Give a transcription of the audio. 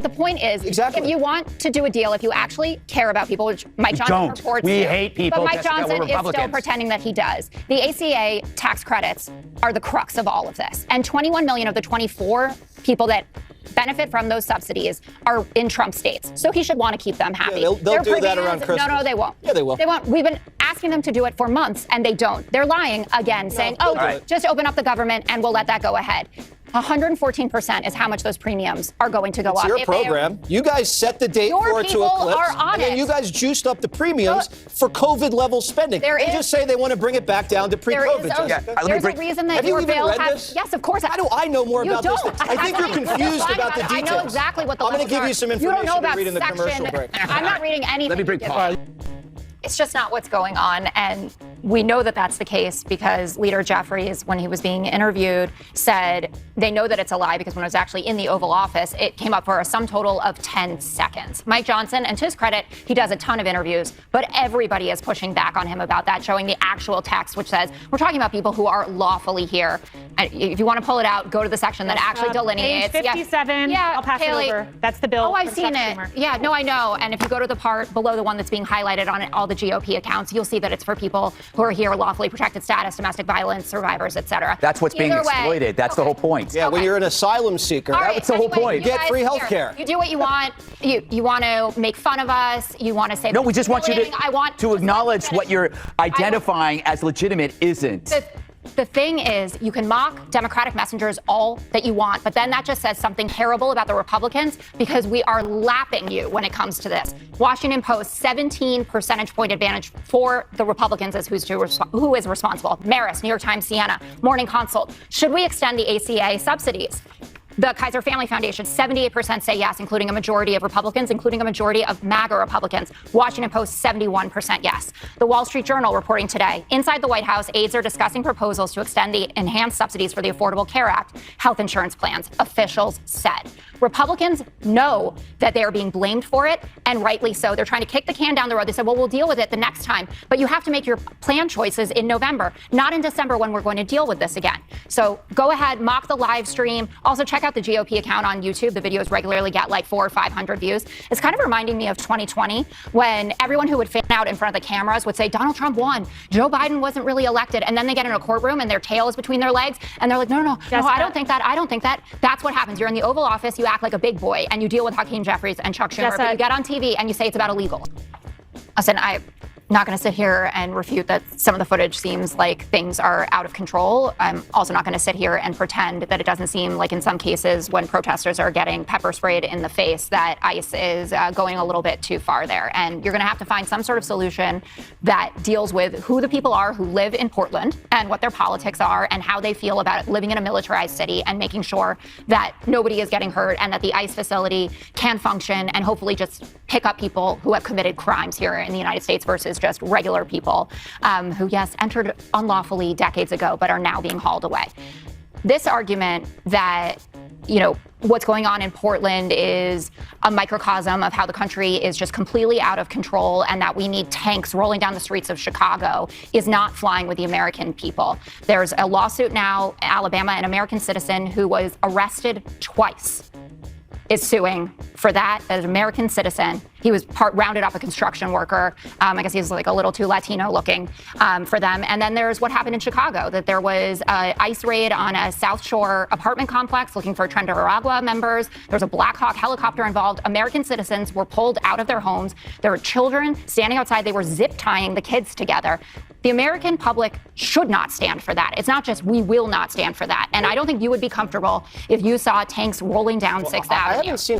the point is, Exactly. if you want to do a deal, if you actually care about people, which Mike Johnson reports, we hate people. but Mike Jessica, Johnson we're is still Republicans. pretending that he does. The ACA tax credits are the crux of all of this, and 21 million of the 24 people that benefit from those subsidies are in Trump states. So he should want to keep them happy. Yeah, they'll do that around Christmas. No, they won't. Yeah, they will. They won't. We've been asking them to do it for months, and they don't. They're lying again, saying, just open up the government and we'll let that go ahead. 114% is how much those premiums are going to go up. It's your program. You guys set the date for it to eclipse, and then you guys juiced up the premiums for COVID-level spending. They just say they want to bring it back down to pre-COVID. There's a reason that have you your even bill read has. this? Yes, of course. How do I know more about this? I think you're confused about the details. I know exactly what the I'm going to give you some information to read in the commercial break. I'm not reading anything. Let me bring Paul. It's just not what's going on. And we know that that's the case because Leader Jeffries, when he was being interviewed, said they know that it's a lie because when it was actually in the Oval Office, it came up for a sum total of 10 seconds. Mike Johnson, and to his credit, he does a ton of interviews, but everybody is pushing back on him about that, showing the actual text, which says we're talking about people who are lawfully here. And if you want to pull it out, go to the section that actually delineates. Page 57. Yeah, I'll pass Haley, it over. That's the bill. Oh, I've seen it. Yeah, no, I know. And if you go to the part below the one that's being highlighted on all the GOP accounts, you'll see that it's for people who are here, lawfully protected status, domestic violence, survivors, et cetera. That's what's being exploited. That's the whole point. Yeah, when you're an asylum seeker, that's the whole point. You get free health care. You do what you want. You want to make fun of us. You want to say. No, we just want you to acknowledge what you're identifying as legitimate isn't. The thing is, you can mock Democratic messengers all that you want, but then that just says something terrible about the Republicans because we are lapping you when it comes to this. Washington Post, 17 percentage point advantage for the Republicans as who is responsible. Marist, New York Times, Siena, Morning Consult. Should we extend the ACA subsidies? The Kaiser Family Foundation, 78% say yes, including a majority of Republicans, including a majority of MAGA Republicans. Washington Post, 71% yes. The Wall Street Journal reporting today, inside the White House, aides are discussing proposals to extend the enhanced subsidies for the Affordable Care Act health insurance plans, officials said. Republicans know that they are being blamed for it, and rightly so. They're trying to kick the can down the road. They said, well, we'll deal with it the next time. But you have to make your plan choices in November, not in December when we're going to deal with this again. So go ahead, mock the live stream. Also, check out the GOP account on YouTube. The videos regularly get like 400 or 500 views. It's kind of reminding me of 2020 when everyone who would fan out in front of the cameras would say, Donald Trump won. Joe Biden wasn't really elected. And then they get in a courtroom and their tail is between their legs. And they're like, no, I don't think that. I don't think that. That's what happens. You're in the Oval Office. You act like a big boy and you deal with Hakeem Jeffries and Chuck Schumer. But you get on TV and you say it's about illegal. Listen, I'm not going to sit here and refute that some of the footage seems like things are out of control. I'm also not going to sit here and pretend that it doesn't seem like in some cases when protesters are getting pepper sprayed in the face that ICE is going a little bit too far there. And you're going to have to find some sort of solution that deals with who the people are who live in Portland and what their politics are and how they feel about living in a militarized city and making sure that nobody is getting hurt and that the ICE facility can function and hopefully just pick up people who have committed crimes here in the United States versus just regular people who, yes, entered unlawfully decades ago, but are now being hauled away. This argument that, what's going on in Portland is a microcosm of how the country is just completely out of control and that we need tanks rolling down the streets of Chicago is not flying with the American people. There's a lawsuit now, Alabama, an American citizen who was arrested twice is suing for that as an American citizen. He was rounded up a construction worker. I guess he's like a little too Latino looking for them. And then there's what happened in Chicago, that there was an ICE raid on a South Shore apartment complex looking for Tren de Aragua members. There was a Black Hawk helicopter involved. American citizens were pulled out of their homes. There were children standing outside. They were zip tying the kids together. The American public should not stand for that. It's not just we will not stand for that. And I don't think you would be comfortable if you saw tanks rolling down 6th Avenue. I haven't seen